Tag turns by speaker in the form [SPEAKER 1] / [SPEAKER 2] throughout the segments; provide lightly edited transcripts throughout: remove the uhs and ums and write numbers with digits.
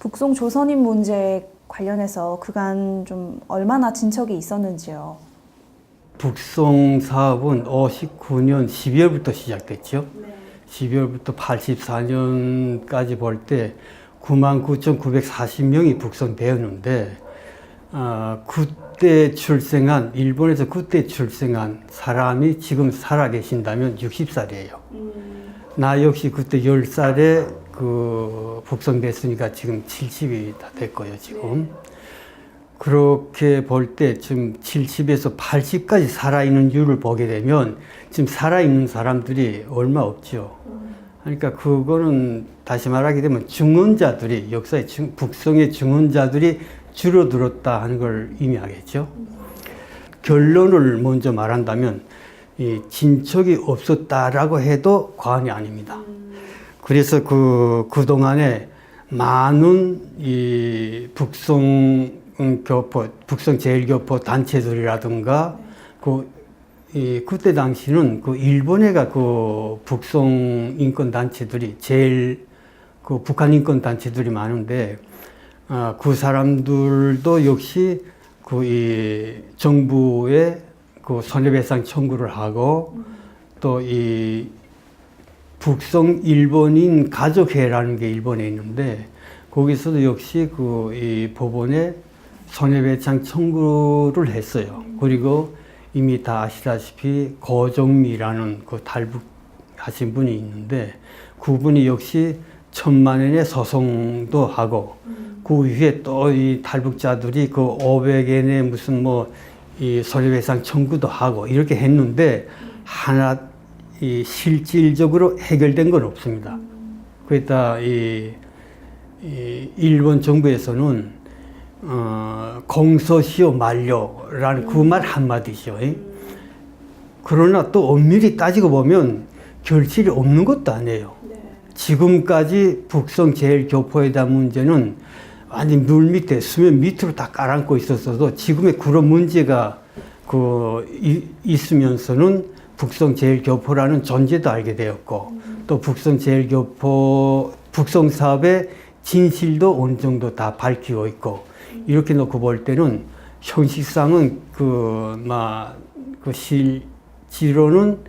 [SPEAKER 1] 북송 조선인 문제 관련해서 그간 좀 얼마나 진척이 있었는지요?
[SPEAKER 2] 북송 사업은 59년 12월부터 시작됐죠. 12월부터 84년까지 볼 때 99,940명이 북송되었는데 그때 출생한 일본에서 그때 출생한 사람이 지금 살아계신다면 60살이에요. 나 역시 그때 10살에 북송됐으니까 지금 70이 다 됐고요, 지금. 그렇게 볼 때 지금 70에서 80까지 살아있는 이유를 보게 되면 지금 살아있는 사람들이 얼마 없죠. 그러니까 그거는 다시 말하게 되면 증언자들이 역사의 북송의 증언자들이 줄어들었다 하는 걸 의미하겠죠. 결론을 먼저 말한다면 이 진척이 없었다라고 해도 과언이 아닙니다. 그래서 그동안에 많은 이 북송 제일교포 단체들이라든가 그때 당시는 일본에가 북송 인권 단체들이 제일 북한 인권 단체들이 많은데 그 사람들도 역시 이 정부에 손해배상 청구를 하고 또 이 북송 일본인 가족회라는 게 일본에 있는데 거기서도 역시 이 법원에 손해배상 청구를 했어요. 그리고 이미 다 아시다시피 고정미라는 탈북하신 분이 있는데 그분이 역시 1,000만 원의 소송도 하고 그 위에 또 이 탈북자들이 500엔의 무슨 이 손해배상 청구도 하고 이렇게 했는데 하나 실질적으로 해결된 건 없습니다. 그랬다 일본 정부에서는 공소시효 만료라는 그 말 한마디죠. 그러나 또 엄밀히 따지고 보면 결실이 없는 것도 아니에요. 지금까지 북송 제일교포에 대한 문제는 완전 물 밑에 수면 밑으로 다 깔아앉고 있었어도 지금의 그런 문제가 있으면서는 북송 제일교포라는 존재도 알게 되었고 또 북송 사업의 진실도 어느 정도 다 밝히고 있고 이렇게 놓고 볼 때는 형식상은 실질로는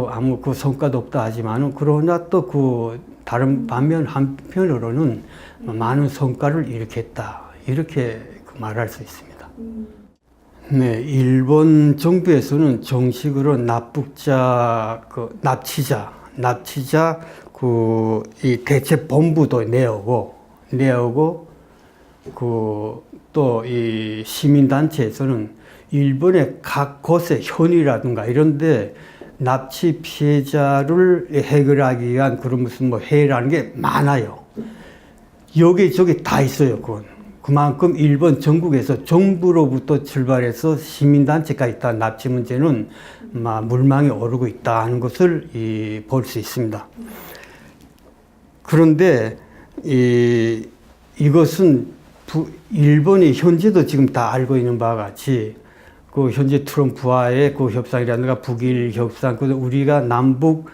[SPEAKER 2] 아무 성과도 없다 하지만은 그러나 또 다른 한편으로는 많은 성과를 일으켰다 이렇게 말할 수 있습니다. 네, 일본 정부에서는 정식으로 납치자 이 대책본부도 내오고 또 이 시민단체에서는 일본의 각 곳의 현이라든가 이런데 납치 피해자를 해결하기 위한 그런 무슨 회의라는 게 많아요. 여기저기 다 있어요, 그건. 그만큼 일본 전국에서 정부로부터 출발해서 시민단체까지 다 납치 문제는 물망에 오르고 있다 하는 것을 볼 수 있습니다. 그런데 이것은 일본이 현재도 지금 다 알고 있는 바와 같이 현재 트럼프와의 협상이라든가 북일 협상, 우리가 남북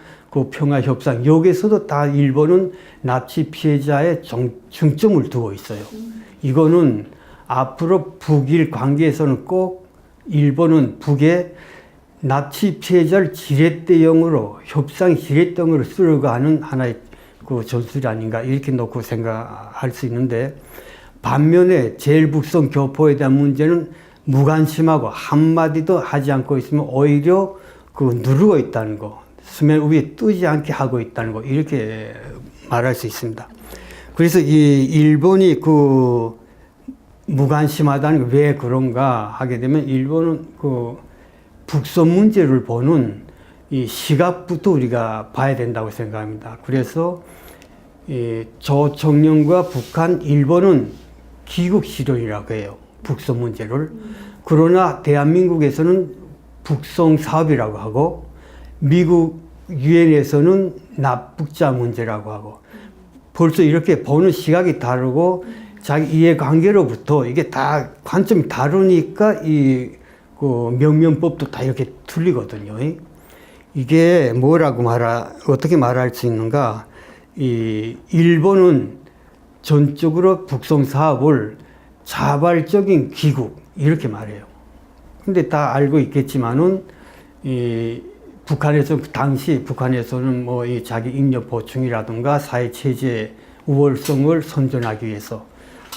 [SPEAKER 2] 평화 협상, 여기에서도 다 일본은 납치 피해자의 중점을 두고 있어요. 이거는 앞으로 북일 관계에서는 꼭 일본은 북의 납치 피해자를 지렛대용으로, 협상 지렛대용으로 쓰려가는 하나의 전술이 아닌가 이렇게 놓고 생각할 수 있는데, 반면에 제일북송 교포에 대한 문제는 무관심하고 한마디도 하지 않고 있으면 오히려 누르고 있다는 거, 수면 위에 뜨지 않게 하고 있다는 거, 이렇게 말할 수 있습니다. 그래서 이 일본이 무관심하다는 게 왜 그런가 하게 되면, 일본은 북송 문제를 보는 이 시각부터 우리가 봐야 된다고 생각합니다. 그래서 조총련과 북한, 일본은 귀국 실현이라고 해요, 북송 문제를. 그러나 대한민국에서는 북송 사업이라고 하고, 미국 유엔에서는 납북자 문제라고 하고, 벌써 이렇게 보는 시각이 다르고 자기 이해관계로부터 이게 다 관점이 다르니까 명명법도 다 이렇게 틀리거든요. 이게 어떻게 말할 수 있는가? 일본은 전적으로 북송 사업을 자발적인 귀국 이렇게 말해요. 근데 다 알고 있겠지만은 이 북한에서 당시 북한에서는 뭐 이 자기 인력 보충이라든가 사회 체제 우월성을 선전하기 위해서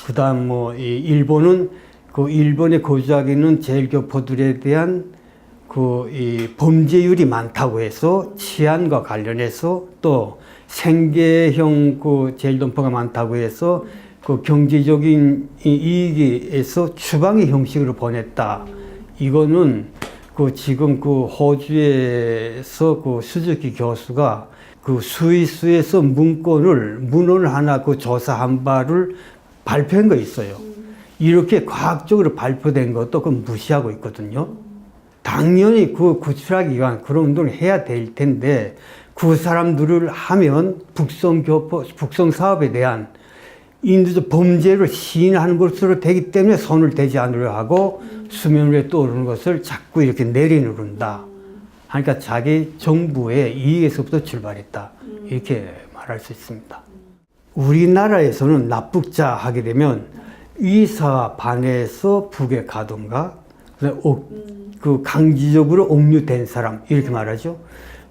[SPEAKER 2] 그다음 뭐 이 일본은 그 일본에 거주하고 있는 제일교포들에 대한 그 이 범죄율이 많다고 해서 치안과 관련해서 또 생계형 그 제일동포가 많다고 해서 그 경제적인 이익에서 추방의 형식으로 보냈다. 이거는 그 지금 그 호주에서 그 수즈키 교수가 그 스위스에서 문헌을 하나 그 조사한 바를 발표한 거 있어요. 이렇게 과학적으로 발표된 것도 그 무시하고 있거든요. 당연히 그 구출하기 위한 그런 운동을 해야 될 텐데 그 사람들을 하면 북송 사업에 대한 인도적 범죄를 시인하는 것으로 되기 때문에 손을 대지 않으려 하고 수면 위에 떠오르는 것을 자꾸 이렇게 내려누른다. 그러니까 자기 정부의 이익에서부터 출발했다. 이렇게 말할 수 있습니다. 우리나라에서는 납북자 하게 되면 의사와 반해서 북에 가던가 그 강제적으로 옥류된 사람 이렇게 말하죠.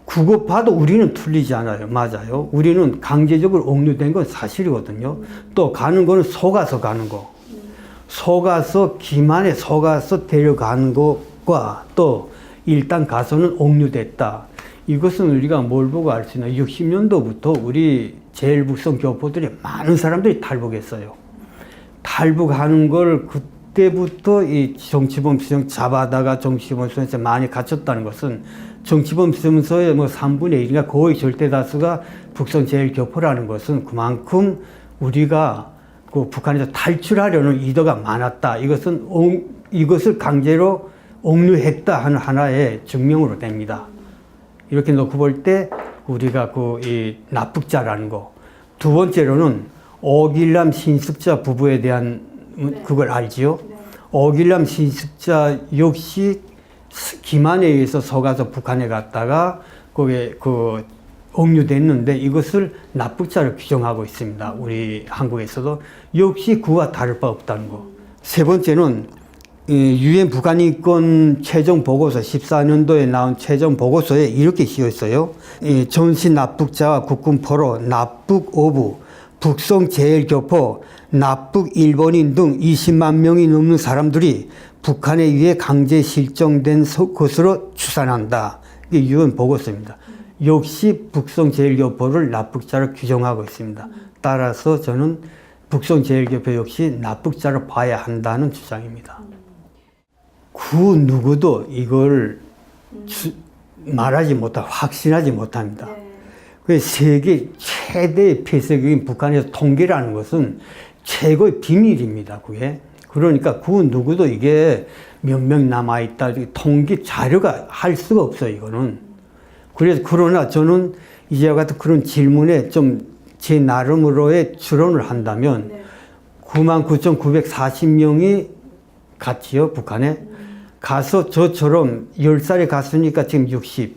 [SPEAKER 2] 그거 봐도 우리는 틀리지 않아요. 맞아요. 우리는 강제적으로 옥류된 건 사실이거든요. 또 가는 거는 속아서 가는 거. 속아서 기만에 속아서 데려가는 것과 또 일단 가서는 옥류됐다. 이것은 우리가 뭘 보고 알 수 있나? 60년도부터 우리 제일북송 교포들이 많은 사람들이 탈북했어요. 탈북하는 걸 그때부터 이 정치범 수용 잡아다가 정치범 수용에서 많이 갇혔다는 것은 정치범 수용소의 뭐 3분의 1인가 거의 절대 다수가 북송 제일교포라는 것은 그만큼 우리가 그 북한에서 탈출하려는 의도가 많았다. 이것을 강제로 옥류했다 하는 하나의 증명으로 됩니다. 이렇게 놓고 볼 때 우리가 그 이 납북자라는 거. 두 번째로는 오길남 신습자 부부에 대한 그걸 알지요? 오길남 신습자 역시 기만에 의해서 속아서 북한에 갔다가 거기에 그 옥류됐는데 이것을 납북자로 규정하고 있습니다. 우리 한국에서도 역시 그와 다를 바 없다는 거. 세 번째는 유엔 북한인권 최종 보고서 14년도에 나온 최종 보고서에 이렇게 쓰여 있어요. 전시 납북자와 국군포로 납북 오부, 북송 제일교포, 납북 일본인 등 20만 명이 넘는 사람들이 북한에 의해 강제 실종된 것으로 추산한다. 이게 유엔 보고서입니다. 역시 북송 제일교포를 납북자로 규정하고 있습니다. 따라서 저는 북송 제일교포 역시 납북자로 봐야 한다는 주장입니다. 그 누구도 이걸 말하지 확신하지 못합니다. 그 세계 최대의 폐쇄국인 북한에서 통계라는 것은 최고의 비밀입니다. 그게. 그러니까 그 누구도 이게 몇 명 남아있다 통계 자료가 할 수가 없어요. 이거는. 그래서 그러나 저는 이제와 같은 그런 질문에 좀 제 나름으로의 추론을 한다면 99,940명이 갔지요. 북한에. 가서 저처럼 10살에 갔으니까 지금 60,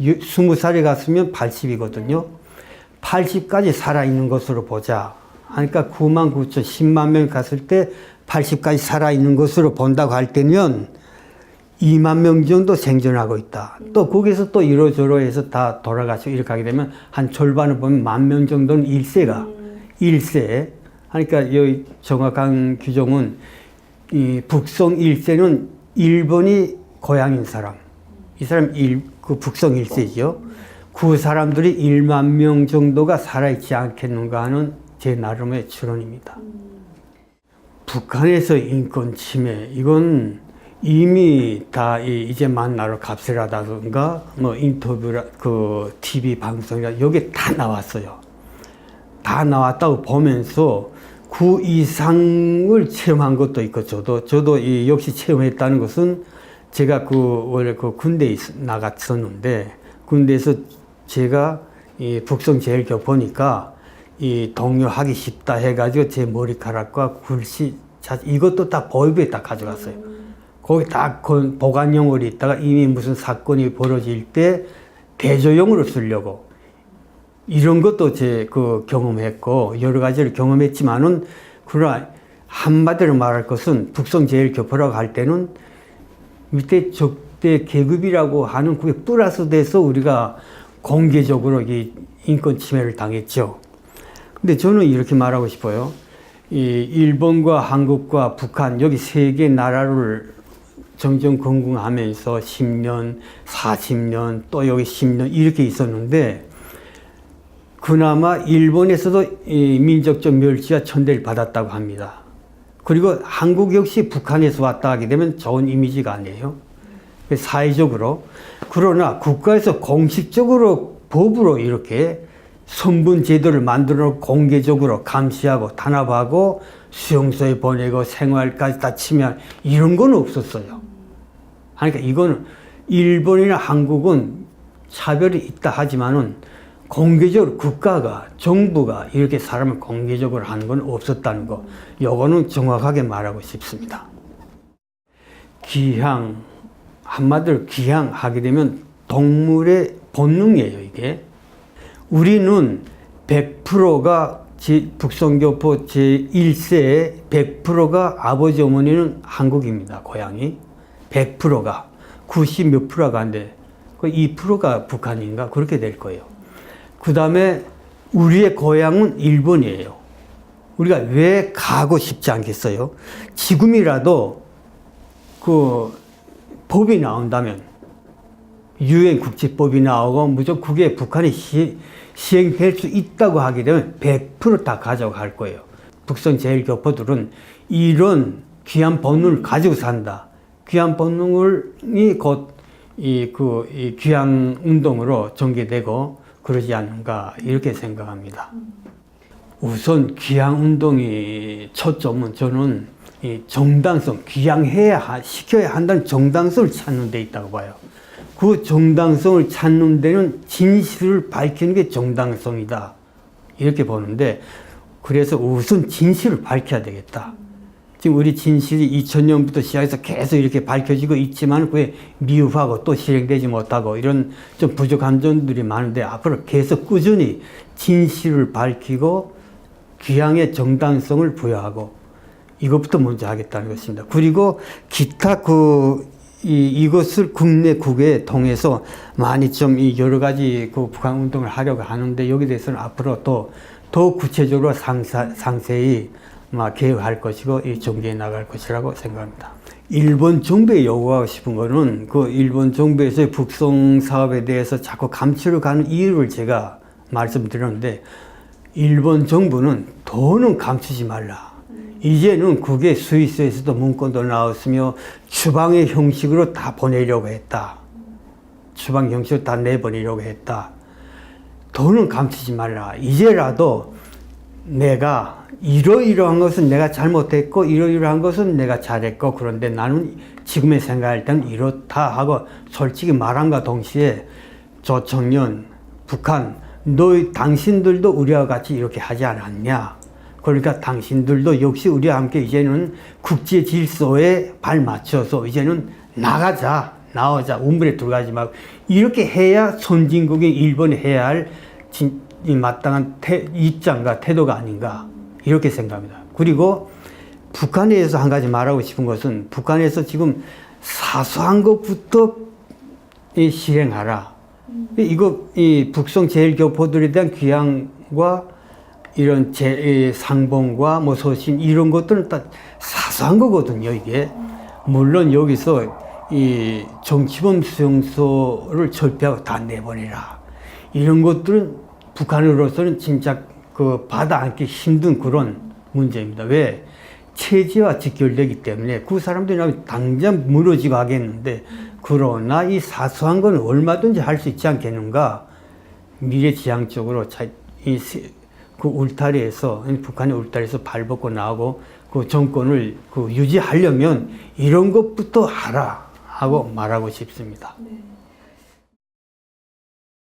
[SPEAKER 2] 20살에 갔으면 80이거든요. 80까지 살아있는 것으로 보자. 그러니까 99,000, 10만 명이 갔을 때 80까지 살아있는 것으로 본다고 할 때면 2만 명 정도 생존하고 있다. 또 거기서 또 이러저러 해서 다 돌아가시고 이렇게 하게 되면 한 절반을 보면 10,000명 정도는 일세. 그러니까 여기 정확한 규정은 이 북송 일세는 일본이 고향인 사람. 이 사람 그 북송 일세죠. 그 사람들이 1만 명 정도가 살아있지 않겠는가 하는 제 나름의 추론입니다. 북한에서 인권 침해, 이건 이미 다 이제 만나러 갑세라다든가 뭐 인터뷰라 그 TV 방송이라 여기 다 나왔어요. 다 나왔다고 보면서 그 이상을 체험한 것도 있고 저도 이 역시 체험했다는 것은 제가 원래 군대에 나갔었는데 군대에서 제가 이 북송 제일교포니까 이 동요하기 쉽다 해가지고 제 머리카락과 글씨 이것도 다 보이부에 딱 가져갔어요. 거기 딱 보관용으로 있다가 이미 무슨 사건이 벌어질 때 대조용으로 쓰려고 이런 것도 제 그 경험했고 여러 가지를 경험했지만은 그러나 한마디로 말할 것은 북송 제일교포라고 할 때는 밑에 적대 계급이라고 하는 그게 플러스 돼서 우리가 공개적으로 이 인권 침해를 당했죠. 근데 저는 이렇게 말하고 싶어요. 이 일본과 한국과 북한 여기 세 개 나라를 정전건궁하면서 10년, 40년, 또 여기 10년 이렇게 있었는데 그나마 일본에서도 이 민족적 멸시와 천대를 받았다고 합니다. 그리고 한국 역시 북한에서 왔다 하게 되면 좋은 이미지가 아니에요. 사회적으로. 그러나 국가에서 공식적으로 법으로 이렇게 성분 제도를 만들어 공개적으로 감시하고 탄압하고 수용소에 보내고 생활까지 다 침해할 이런 건 없었어요. 그러니까 이거는 일본이나 한국은 차별이 있다 하지만은 공개적으로 국가가 정부가 이렇게 사람을 공개적으로 하는 건 없었다는 거. 요거는 정확하게 말하고 싶습니다. 기향 한마디로 기향하게 되면 동물의 본능이에요, 이게. 우리는 100%가 북송교포 제1세의 100%가 아버지 어머니는 한국입니다. 고향이 100%가 90 몇 프로가 안 돼. 그 2%가 북한인가 그렇게 될 거예요. 그 다음에 우리의 고향은 일본이에요. 우리가 왜 가고 싶지 않겠어요? 지금이라도 그 법이 나온다면 유엔 국제법이 나오고 무조건 그게 북한이 시행될 수 있다고 하게 되면 100% 다 가져갈 거예요. 북송 제일교포들은 이런 귀한 본능을 가지고 산다. 귀한 본능이 곧 이 귀향 운동으로 전개되고 그러지 않는가 이렇게 생각합니다. 우선 귀향 운동이 초점은 저는 이 정당성, 시켜야 한다는 정당성을 찾는 데 있다고 봐요. 그 정당성을 찾는 데는 진실을 밝히는 게 정당성이다. 이렇게 보는데, 그래서 우선 진실을 밝혀야 되겠다. 지금 우리 진실이 2000년부터 시작해서 계속 이렇게 밝혀지고 있지만 그게 미흡하고 또 실행되지 못하고 이런 좀 부족한 점들이 많은데 앞으로 계속 꾸준히 진실을 밝히고 귀향의 정당성을 부여하고 이것부터 먼저 하겠다는 것입니다. 그리고 기타 이것을 국내 통해서 많이 좀 여러 가지 북한 운동을 하려고 하는데 여기에 대해서는 앞으로 더 구체적으로 상세히 계획할 것이고 전개해 나갈 것이라고 생각합니다. 일본 정부에 요구하고 싶은 거는 일본 정부에서의 북송 사업에 대해서 자꾸 감추려 가는 이유를 제가 말씀드렸는데 일본 정부는 돈은 감추지 말라. 이제는 그게 스위스에서도 문건도 나왔으며 추방의 형식으로 다 보내려고 했다. 추방 형식으로 다 내보내려고 했다. 돈은 감추지 말라. 이제라도 내가 이러이러한 것은 내가 잘못했고 이러이러한 것은 내가 잘했고 그런데 나는 지금의 생각할 때는 이렇다 하고 솔직히 말함과 동시에 조청년, 북한 당신들도 우리와 같이 이렇게 하지 않았냐. 그러니까 당신들도 역시 우리와 함께 이제는 국제 질서에 발 맞춰서 이제는 나오자, 우물에 들어가지 말고 이렇게 해야 선진국인 일본이 해야 할 마땅한 입장과 태도가 아닌가 이렇게 생각합니다. 그리고 북한에 대해서 한 가지 말하고 싶은 것은 북한에서 지금 사소한 것부터 실행하라. 이 북송 제일교포들에 대한 귀향과 이런 상봉과 소신 이런 것들은 다 사소한 거거든요. 이게 물론 여기서 이 정치범 수용소를 철폐하고 다 내보내라. 이런 것들은 북한으로서는 진짜 받아 안기 힘든 그런 문제입니다. 왜? 체제와 직결되기 때문에 그 사람들이 당장 무너지고 하겠는데 그러나 이 사소한 건 얼마든지 할 수 있지 않겠는가? 미래지향적으로 그 울타리에서 북한의 울타리에서 발벗고 나오고 그 정권을 유지하려면 이런 것부터 하라 하고 말하고 싶습니다.
[SPEAKER 1] 네.